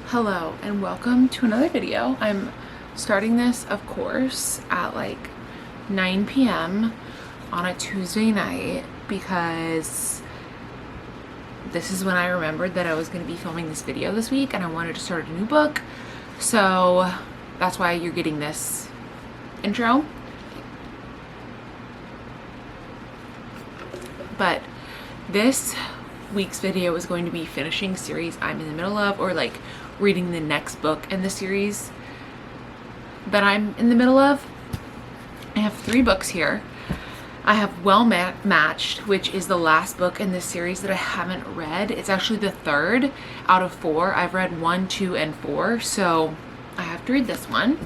Hello and welcome to another video. I'm starting this, of course, at like 9 p.m. on a Tuesday night because this is when I remembered that I was going to be filming this video this week and I wanted to start a new book. So that's why you're getting this intro. But this week's video is going to be finishing series I'm in the middle of, or like reading the next book in the series that I'm in the middle of. I have 3 books here. I have Well Matched, which is the last book in this series that I haven't read. It's actually the 3rd out of 4. I've read 1, 2, and 4, so I have to read this one.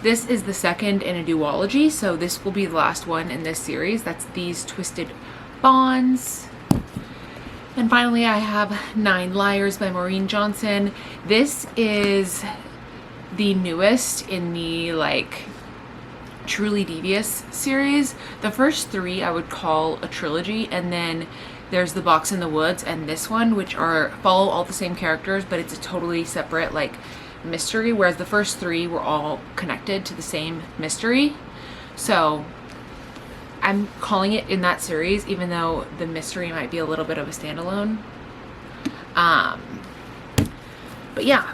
This is the 2nd in a duology, so this will be the last one in this series. That's These Twisted Bonds. And finally, I have 9 Liars by Maureen Johnson. This is the newest in the like Truly Devious series. The first 3 I would call a trilogy, and then there's The Box in the Woods and this one, which follow all the same characters, but it's a totally separate like mystery, whereas the first 3 were all connected to the same mystery. So I'm calling it in that series, even though the mystery might be a little bit of a standalone. But yeah,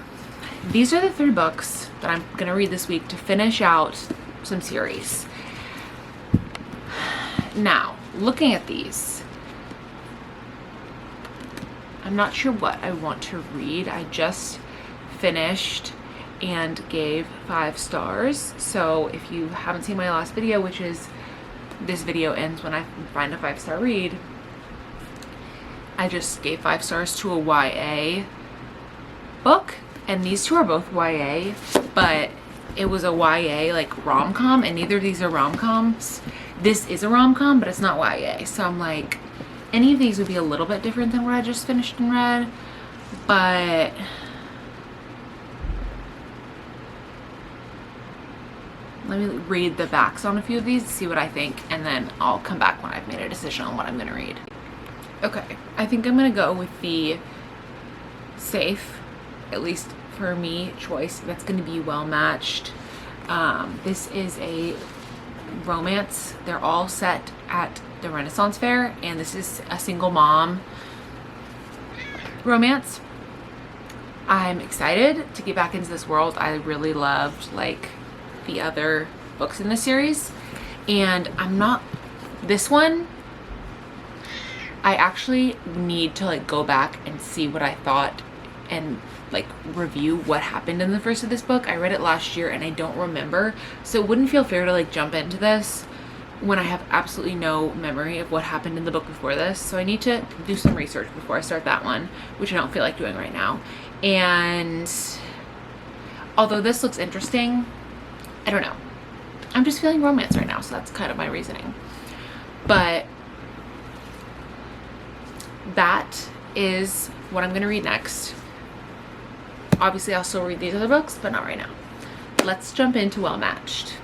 these are the 3 books that I'm gonna read this week to finish out some series. Now, looking at these, I'm not sure what I want to read. I just finished and gave 5 stars. So if you haven't seen my last video, which is this video ends when I find a 5-star read, I just gave 5 stars to a YA book, and these 2 are both YA, but it was a YA like rom-com, and neither of these are rom-coms. This is a rom-com, but it's not YA, so I'm like, any of these would be a little bit different than what I just finished and read, but let me read the backs on a few of these to see what I think, and then I'll come back when I've made a decision on what I'm gonna read. Okay, I think I'm gonna go with the safe, at least for me, choice. That's gonna be Well Matched. This is a romance. They're all set at the Renaissance Fair, and this is a single mom romance. I'm excited to get back into this world. I really loved like the other books in the series, and this one I actually need to like go back and see what I thought and like review what happened in the first of this book. I read it last year and I don't remember, so it wouldn't feel fair to like jump into this when I have absolutely no memory of what happened in the book before this. So I need to do some research before I start that one, which I don't feel like doing right now. And although this looks interesting, I don't know. I'm just feeling romance right now, so that's kind of my reasoning. But that is what I'm gonna read next. Obviously, I'll still read these other books, but not right now. Let's jump into Well Matched.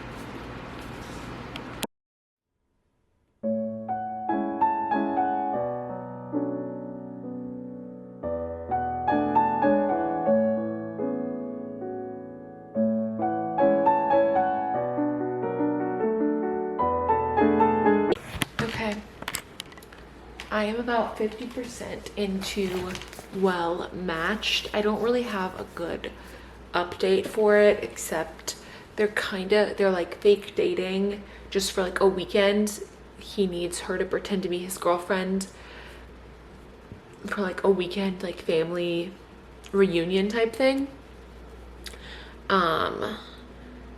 I am about 50% into Well Matched. I don't really have a good update for it, except they're like fake dating just for like a weekend. He needs her to pretend to be his girlfriend for like a weekend, like family reunion type thing.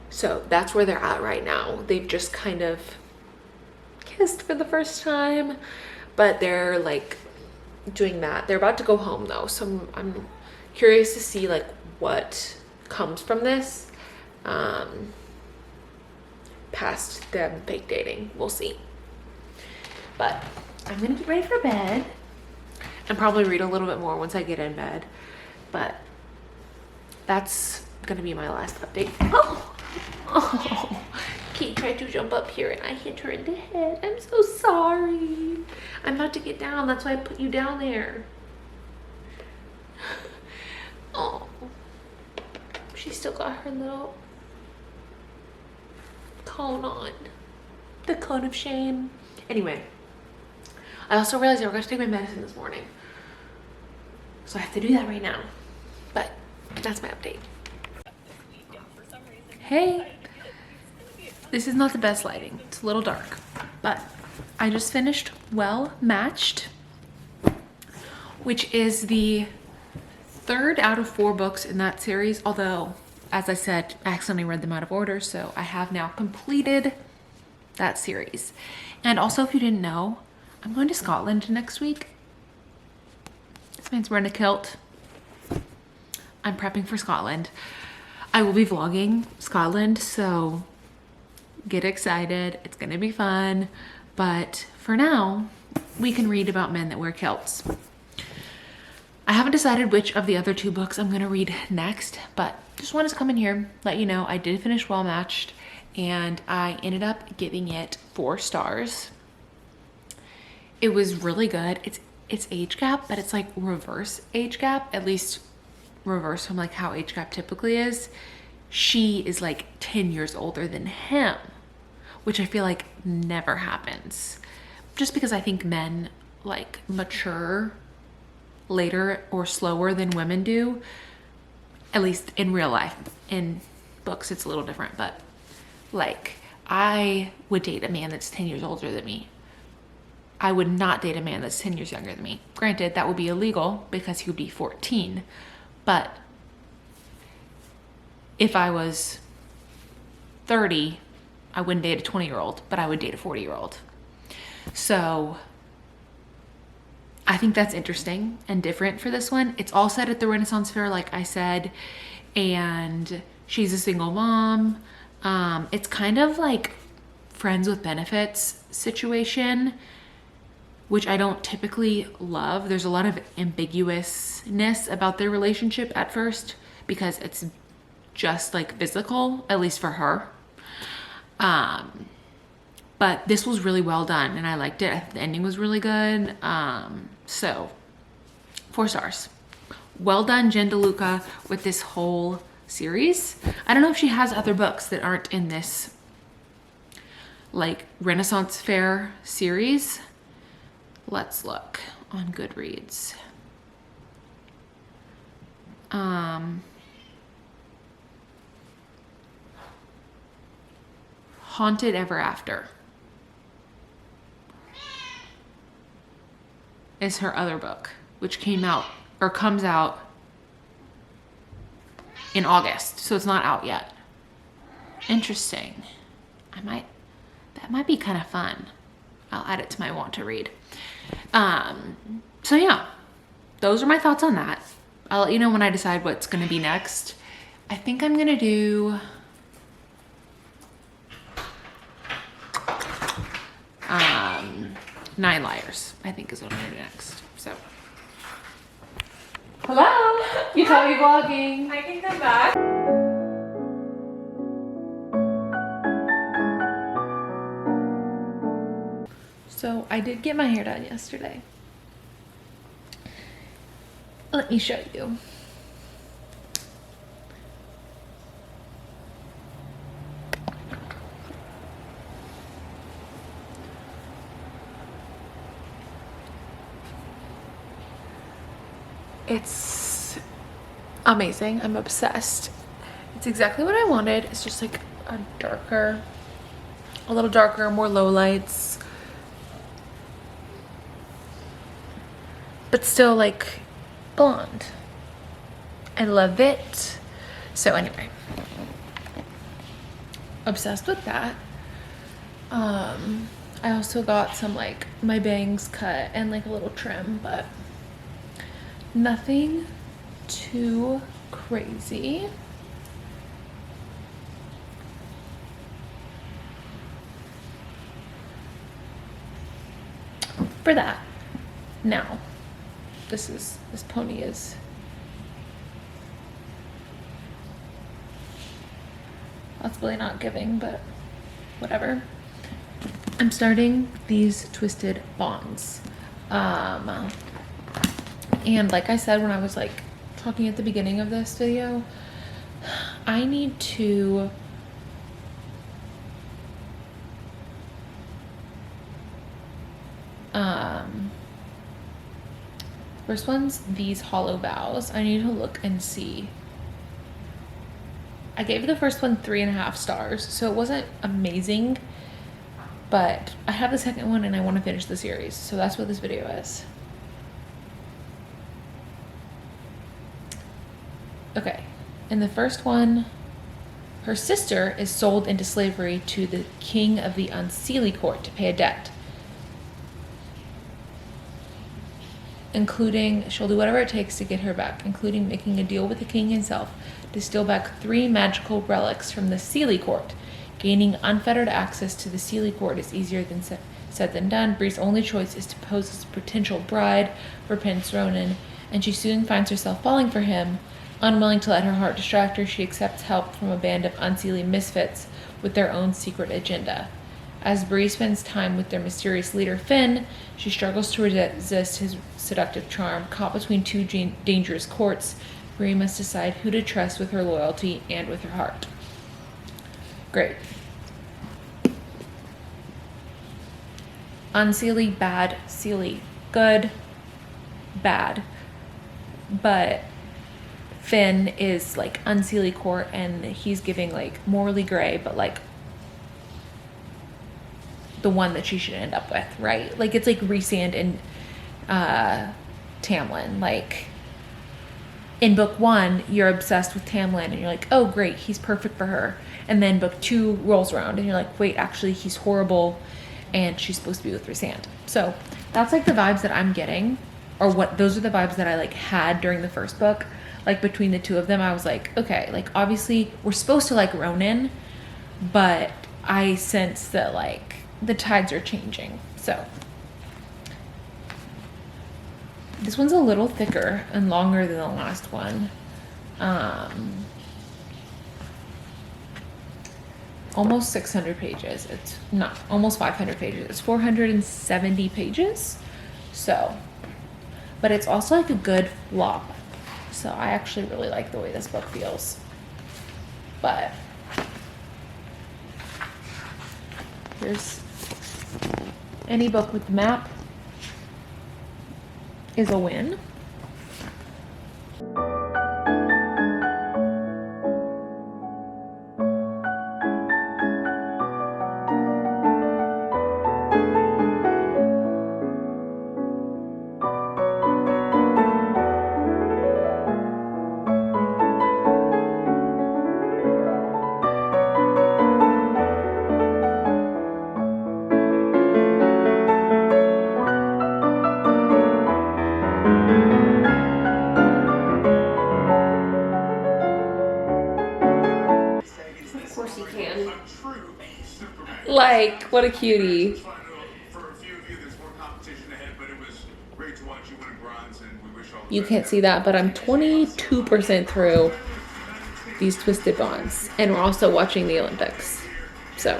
So that's where they're at right now. They've just kind of kissed for the first time, but they're like doing that. They're about to go home though, so I'm curious to see like what comes from this past them fake dating. We'll see. But I'm gonna get ready for bed and probably read a little bit more once I get in bed, but that's gonna be my last update. Oh, Kate tried to jump up here and I hit her in the head. I'm so sorry. I'm about to get down. That's why I put you down there. Oh, She's still got her little cone on. The cone of shame. Anyway, I also realized I forgot to take my medicine this morning. So I have to do that right now. But that's my update. Hey, this is not the best lighting. It's a little dark, but I just finished Well Matched, which is the 3rd out of 4 books in that series. Although, as I said, I accidentally read them out of order, so I have now completed that series. And also, if you didn't know, I'm going to Scotland next week. This means wearing a kilt. I'm prepping for Scotland. I will be vlogging Scotland, so get excited. It's gonna be fun. But for now, we can read about men that wear kilts. I haven't decided which of the other 2 books I'm gonna read next, but just wanted to come in here, let you know I did finish Well Matched, and I ended up giving it 4 stars. It was really good. It's age gap, but it's like reverse age gap, at least reverse from like how age gap typically is. She is like 10 years older than him, which I feel like never happens. Just because I think men like mature later or slower than women do, at least in real life. In books, it's a little different, but like I would date a man that's 10 years older than me. I would not date a man that's 10 years younger than me. Granted, that would be illegal because he would be 14. But if I was 30, I wouldn't date a 20-year-old, but I would date a 40-year-old. So I think that's interesting and different for this one. It's all set at the Renaissance Fair, like I said, and she's a single mom. It's kind of like friends with benefits situation, which I don't typically love. There's a lot of ambiguousness about their relationship at first because it's just like physical, at least for her. But this was really well done and I liked it. The ending was really good. So 4 stars. Well done, Jen DeLuca, with this whole series. I don't know if she has other books that aren't in this like Renaissance Fair series. Let's look on Goodreads. Haunted Ever After is her other book, which came out or comes out in August, so it's not out yet. Interesting. That might be kind of fun. I'll add it to my want to read. So yeah, those are my thoughts on that. I'll let you know when I decide what's gonna be next. I think I'm gonna do Nine Liars, I think is what I'm gonna do next. So hello, you caught me vlogging. I can come back. So I did get my hair done yesterday. Let me show you. It's amazing. I'm obsessed. It's exactly what I wanted. It's just like a little darker, more low lights, but still like blonde. I love it. So anyway, obsessed with that. I also got some like my bangs cut and like a little trim, but nothing too crazy. For that. Now, this pony is possibly not giving, but whatever. I'm starting these twisted bonds. And like I said when I was like talking at the beginning of this video, I need to first one's these hollow vows. I need to look and see. I gave the first one 3.5 stars, so it wasn't amazing, but I have the second one and I want to finish the series, so that's what this video is. Okay, in the first one, her sister is sold into slavery to the king of the Unseelie court to pay a debt, including she'll do whatever it takes to get her back, including making a deal with the king himself to steal back 3 magical relics from the Seelie court. Gaining unfettered access to the Seelie court is easier than said than done. Bree's only choice is to pose as a potential bride for Prince Ronan, and she soon finds herself falling for him. Unwilling to let her heart distract her, she accepts help from a band of Unseelie misfits with their own secret agenda. As Bree spends time with their mysterious leader, Finn, she struggles to resist his seductive charm. Caught between 2 dangerous courts, Bree must decide who to trust with her loyalty and with her heart. Great. Unseelie, bad. Seelie, good. Bad. But Finn is like Unseelie court, and he's giving like morally gray, but like the one that she should end up with, right? Like it's like Rhysand and Tamlin. Like in book 1, you're obsessed with Tamlin and you're like, oh great, he's perfect for her. And then book 2 rolls around and you're like, wait, actually he's horrible and she's supposed to be with Rhysand. So that's like the vibes that I'm getting, or what those are the vibes that I like had during the first book. Like between the two of them, I was like, okay, like obviously we're supposed to like Ronan, but I sense that like the tides are changing. So this one's a little thicker and longer than the last one. Almost 600 pages. It's not almost 500 pages. It's 470 pages. So, but it's also like a good flop. So I actually really like the way this book feels. But here's any book with the map is a win. Like, what a cutie. You can't see that, but I'm 22% through these Twisted Bonds. And we're also watching the Olympics. So.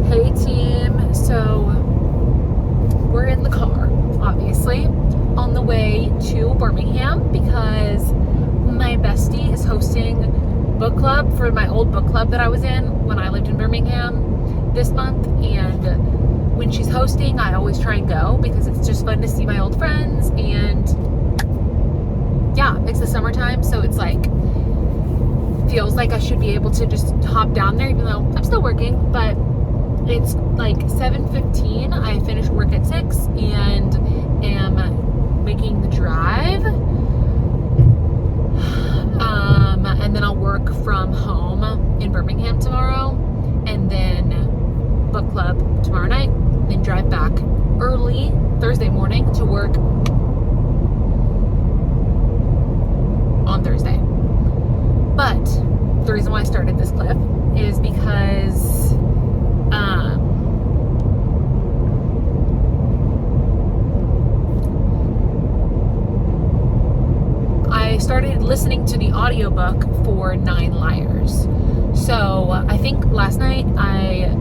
Hey team. So, we're in the car, obviously, on the way to Birmingham because my bestie is hosting book club for my old book club that I was in when I lived in Birmingham this month, and when she's hosting I always try and go because it's just fun to see my old friends, and yeah, it's the summertime, so it's like feels like I should be able to just hop down there even though I'm still working. But it's like 7:15. I finished work at 6 and am making the drive. And then I'll work from home in Birmingham tomorrow, and then book club tomorrow night, then drive back early Thursday morning to work on Thursday. But the reason why I started this clip is because I started listening to the audiobook for 9 Liars. So I think last night I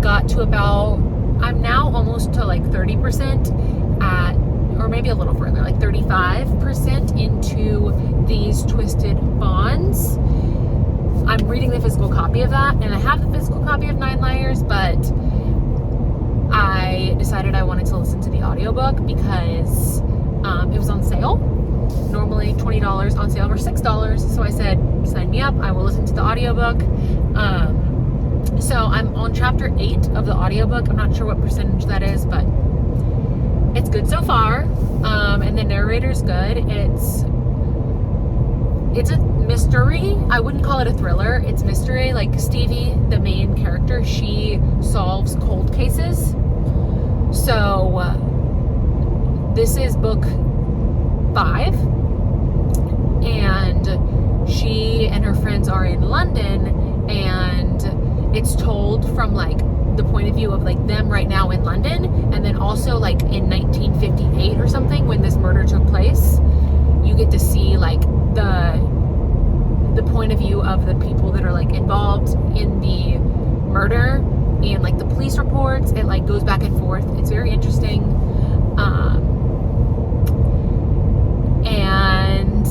got to about, I'm now almost to like 30% at, or maybe a little further, like 35% into These Twisted Bonds. I'm reading the physical copy of that, and I have the physical copy of 9 Liars, but I decided I wanted to listen to the audiobook because it was on sale. Normally $20, on sale for $6. So I said, sign me up, I will listen to the audiobook. So I'm on chapter 8 of the audiobook. I'm not sure what percentage that is, but it's good so far. And the narrator's good. It's a mystery. I wouldn't call it a thriller. It's mystery. Like Stevie, the main character, she solves cold cases. So this is book 5, and she and her friends are in London, and it's told from like the point of view of like them right now in London, and then also like in 1958 or something when this murder took place. You get to see like the point of view of the people that are like involved in the murder, and like the police reports. It like goes back and forth. It's very interesting. And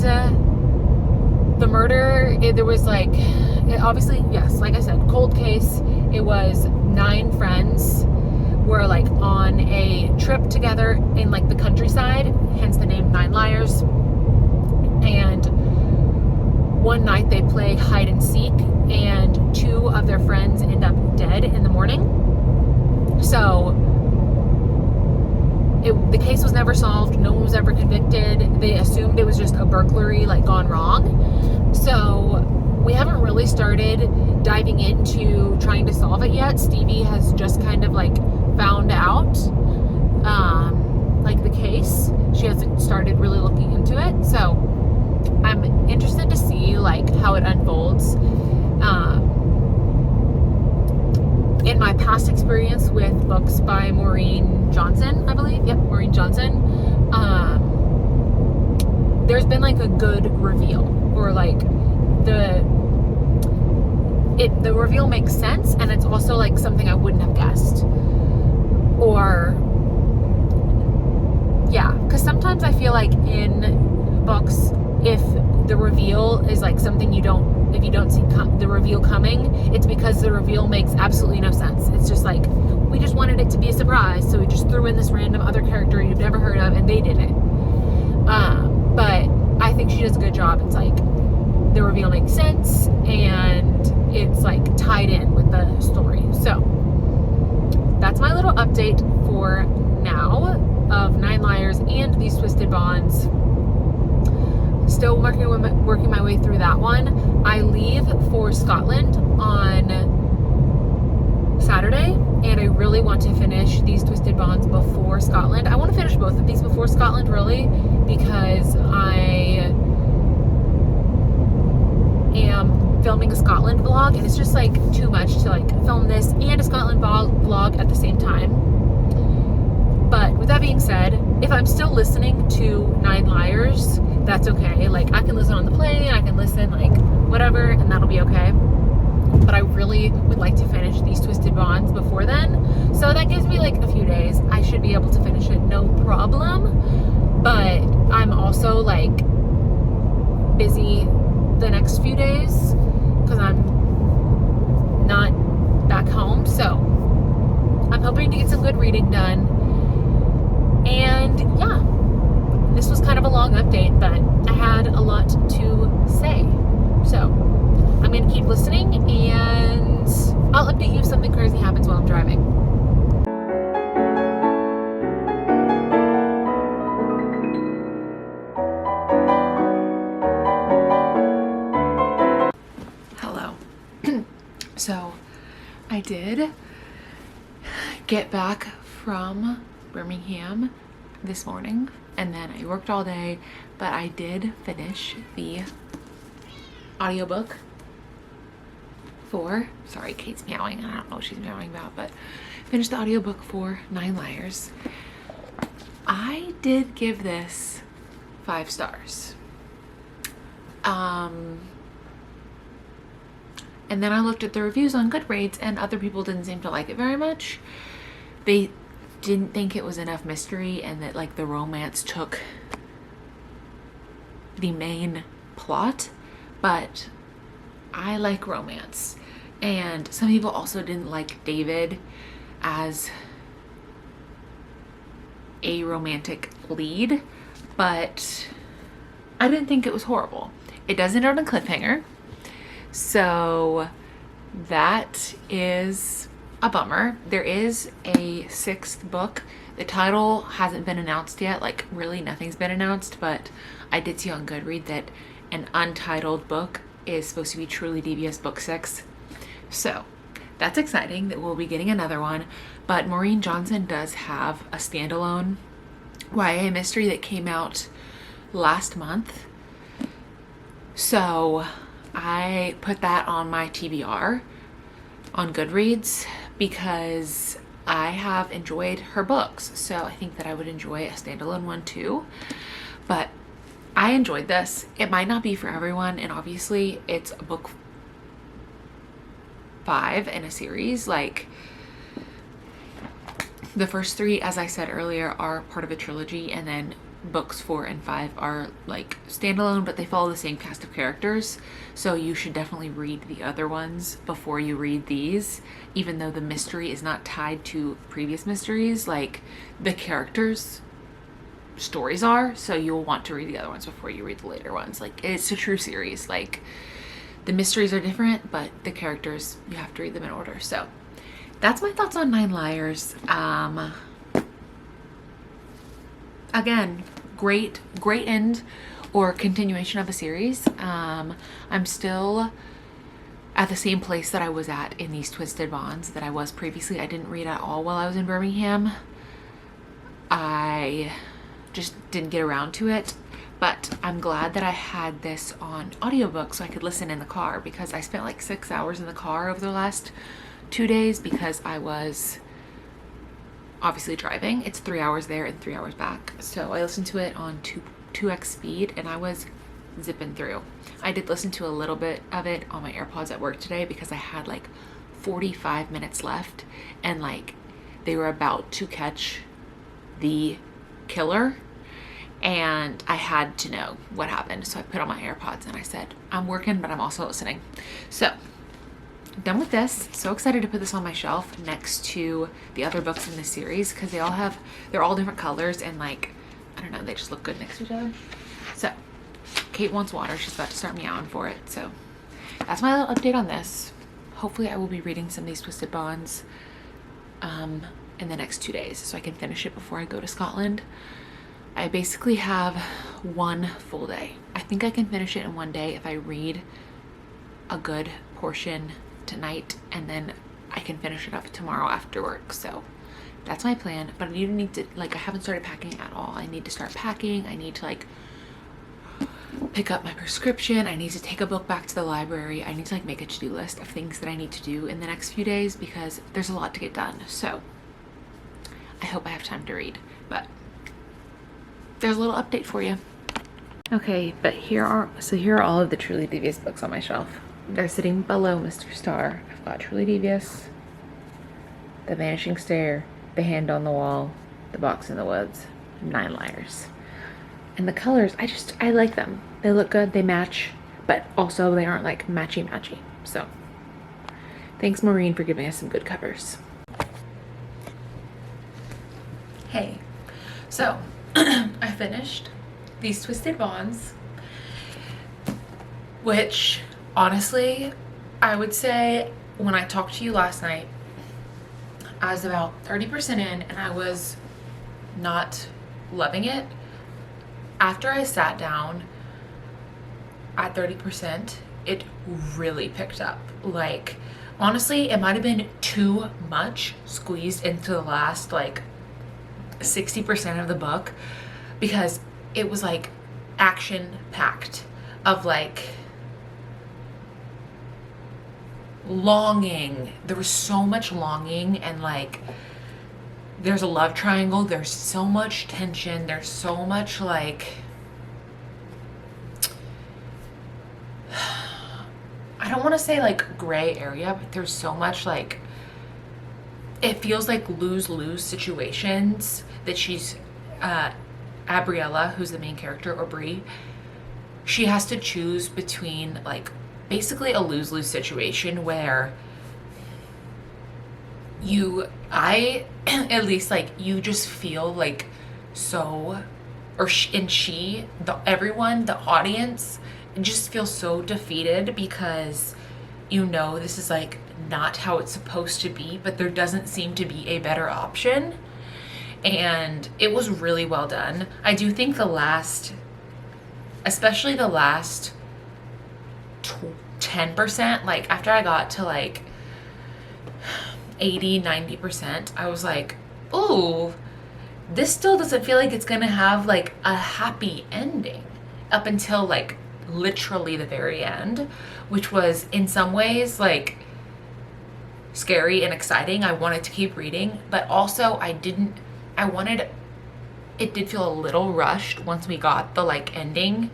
the murder, there was like, obviously, yes, like I said, cold case. It was 9 friends were like on a trip together in like the countryside, hence the name 9 Liars. And one night they play hide and seek, and 2 of their friends end up dead in the morning. So the case was never solved. No one was ever convicted. They assumed it was just a burglary like gone wrong. So we haven't really started diving into trying to solve it yet. Stevie has just kind of like found out like the case. She hasn't started really looking into it. So I'm interested to see like how it unfolds. In my past experience with books by Maureen Johnson, I believe, yep, Maureen Johnson, there's been like a good reveal, or like the reveal makes sense, and it's also like something I wouldn't have guessed. Or yeah, because sometimes I feel like in books, if the reveal is like something if you don't see the reveal coming, it's because the reveal makes absolutely no sense. It's just like, we just wanted it to be a surprise, so we just threw in this random other character you've never heard of, and they did it. But I think she does a good job. It's like the reveal makes sense, and it's like tied in with the story. So that's my little update for now of 9 Liars and These Twisted Bonds. Still working my way through that one. I leave for Scotland on Saturday, and I really want to finish These Twisted Bonds before Scotland. I want to finish both of these before Scotland, really, because I am filming a Scotland vlog, and it's just like too much to like film this and a Scotland vlog at the same time. But with that being said, if I'm still listening to 9 Liars, that's okay. Like, I can listen on the plane, I can listen like whatever, and that'll be okay. But I really would like to finish These Twisted Bonds before then. So that gives me like a few days. I should be able to finish it, no problem. But I'm also like busy the next few days because I'm not back home. So I'm hoping to get some good reading done. And yeah, this was kind of a long update, but I had a lot to say. So I'm going to keep listening, and I'll update you if something crazy happens while I'm driving. Hello. So I did get back from Birmingham this morning, and then I worked all day, but I did finish the audiobook for, sorry, Kate's meowing, I don't know what she's meowing about, but finished the audiobook for 9 Liars. I did give this 5 stars. And then I looked at the reviews on Goodreads, and other people didn't seem to like it very much. They didn't think it was enough mystery, and that like the romance took the main plot, but I like romance. And some people also didn't like David as a romantic lead, but I didn't think it was horrible. It does end on a cliffhanger, so that is a bummer. There is a 6th book. The title hasn't been announced yet, like really nothing's been announced, but I did see on Goodreads that an untitled book is supposed to be Truly Devious Book 6. So that's exciting that we'll be getting another one. But Maureen Johnson does have a standalone YA mystery that came out last month. So I put that on my TBR on Goodreads because I have enjoyed her books. So I think that I would enjoy a standalone one too. But I enjoyed this. It might not be for everyone, and obviously it's a book 5 in a series. Like, the first 3, as I said earlier, are part of a trilogy, and then books 4 and 5 are like standalone, but they follow the same cast of characters. So you should definitely read the other ones before you read these, even though the mystery is not tied to previous mysteries. Like, the characters' stories are, so you'll want to read the other ones before you read the later ones. Like, it's a true series. Like, the mysteries are different, but the characters, you have to read them in order. So that's my thoughts on 9 Liars. Again, great end or continuation of a series. I'm still at the same place that I was at in these Twisted Bonds that I was previously. I didn't read at all while I was in Birmingham. I just didn't get around to it, but I'm glad that I had this on audiobook so I could listen in the car, because I spent like 6 hours in the car over the last 2 days because I was obviously driving. It's 3 hours there and 3 hours back. So I listened to it on 2x speed and I was zipping through. I did listen to a little bit of it on my AirPods at work today because I had like 45 minutes left, and like they were about to catch the killer and I had to know what happened. So I put on my AirPods and I said, I'm working, but I'm also listening. So done with this. So excited to put this on my shelf next to the other books in this series, because they're all different colors, and like, I don't know, they just look good next to each other. So Kate wants water. She's about to start meowing for it. So that's my little update on this. Hopefully I will be reading some of these Twisted Bonds in the next 2 days so I can finish it before I go to Scotland. I basically have 1 full day. I think I can finish it in 1 day if I read a good portion tonight, and then I can finish it up tomorrow after work. So that's my plan. But I need to, like, I haven't started packing at all. I need to start packing. I need to like pick up my prescription. I need to take a book back to the library. I need to like make a to-do list of things that I need to do in the next few days because there's a lot to get done. So I hope I have time to read, but there's a little update for you. Okay, but here are all of the Truly Devious books on my shelf. They're sitting below Mr. Star. I've got Truly Devious, The Vanishing Stair, The Hand on the Wall, The Box in the Woods, 9 Liars. And the colors, I like them. They look good, they match, but also they aren't like matchy-matchy. So thanks, Maureen, for giving us some good covers. Hey, so I finished these Twisted Bonds, which honestly, I would say when I talked to you last night, I was about 30% in and I was not loving it. After I sat down at 30%, it really picked up. Like, honestly, it might have been too much squeezed into the last like 60% of the book, because it was like action packed of like longing. There was so much longing, and like there's a love triangle, there's so much tension, there's so much like I don't want to say like gray area, but there's so much like, it feels like lose-lose situations that she's Abriella, who's the main character, or Brie, she has to choose between like basically a lose-lose situation where at least like you just feel like so, everyone, the audience just feels so defeated because this is like not how it's supposed to be, but there doesn't seem to be a better option. And it was really well done. I do think especially the last 10%, like after I got to like 80-90%, I was like, oh, this still doesn't feel like it's gonna have like a happy ending up until like literally the very end, which was in some ways like scary and exciting. I wanted to keep reading, but also it did feel a little rushed once we got the like ending.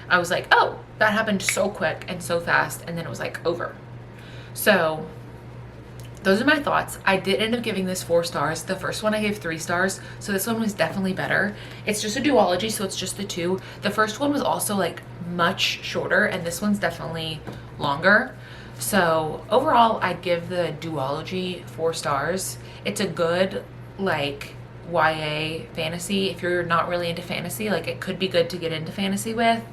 I was like, oh, that happened so quick and so fast, and then it was like over. So those are my thoughts. I did end up giving this 4 stars. The first one I gave 3 stars, so this one was definitely better. It's just a duology, so it's just the 2. The first one was also like much shorter, and this one's definitely longer. So overall, I'd give the duology 4 stars. It's a good like YA fantasy. If you're not really into fantasy, like it could be good to get into fantasy with.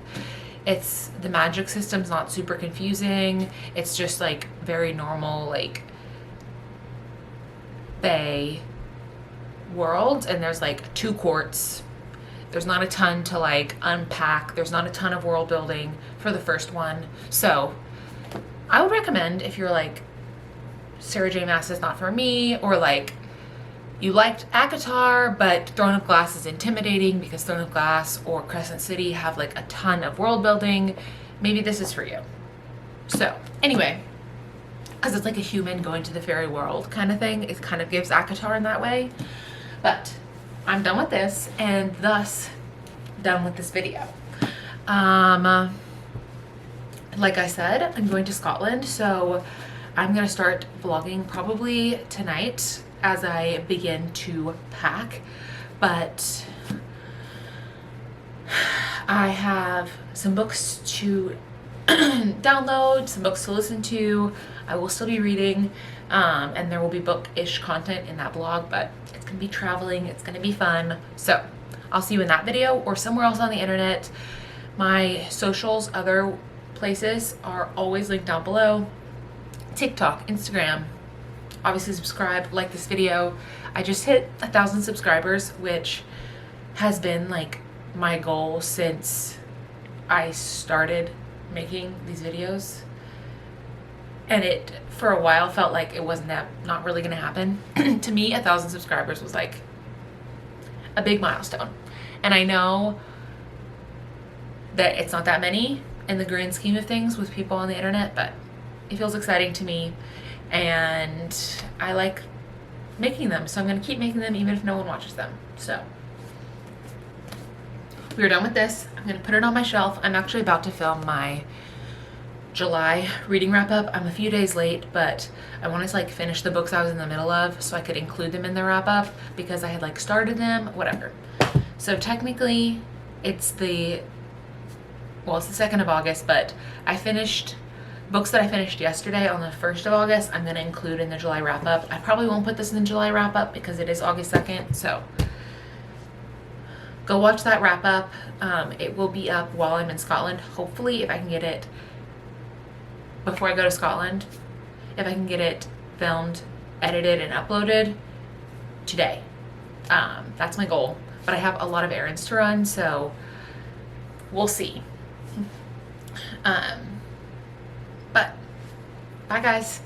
The magic system's not super confusing. It's just like very normal like Bay world, and there's like 2 courts. There's not a ton to like unpack. There's not a ton of world building for the first one. So I would recommend, if you're like Sarah J Maas is not for me, or like you liked ACOTAR but Throne of Glass is intimidating because Throne of Glass or Crescent City have like a ton of world building, maybe this is for you. So anyway, because it's like a human going to the fairy world kind of thing, it kind of gives ACOTAR in that way. But I'm done with this, and thus done with this video. Like I said, I'm going to Scotland, so I'm gonna start vlogging probably tonight as I begin to pack. But I have some books to download, some books to listen to. I will still be reading, and there will be book-ish content in that blog, but it's gonna be traveling, it's gonna be fun. So I'll see you in that video or somewhere else on the internet. My socials, other places, are always linked down below. TikTok, Instagram. Obviously subscribe, like this video. I just hit 1,000 subscribers, which has been like my goal since I started making these videos. And it, for a while, felt like it wasn't not really gonna happen. To me, 1,000 subscribers was like a big milestone. And I know that it's not that many in the grand scheme of things with people on the internet, but it feels exciting to me, and I like making them, so I'm gonna keep making them even if no one watches them. So we're done with this. I'm gonna put it on my shelf. I'm actually about to film my July reading wrap up. I'm a few days late, but I wanted to like finish the books I was in the middle of so I could include them in the wrap up because I had like started them, whatever. So technically it's the 2nd of August, but I finished books that I finished yesterday on the 1st of August. I'm going to include in the July wrap up. I probably won't put this in the July wrap up because it is August 2nd. So go watch that wrap up. It will be up while I'm in Scotland. Hopefully, if I can get it before I go to Scotland, if I can get it filmed, edited, and uploaded today. That's my goal. But I have a lot of errands to run, so we'll see. But bye guys.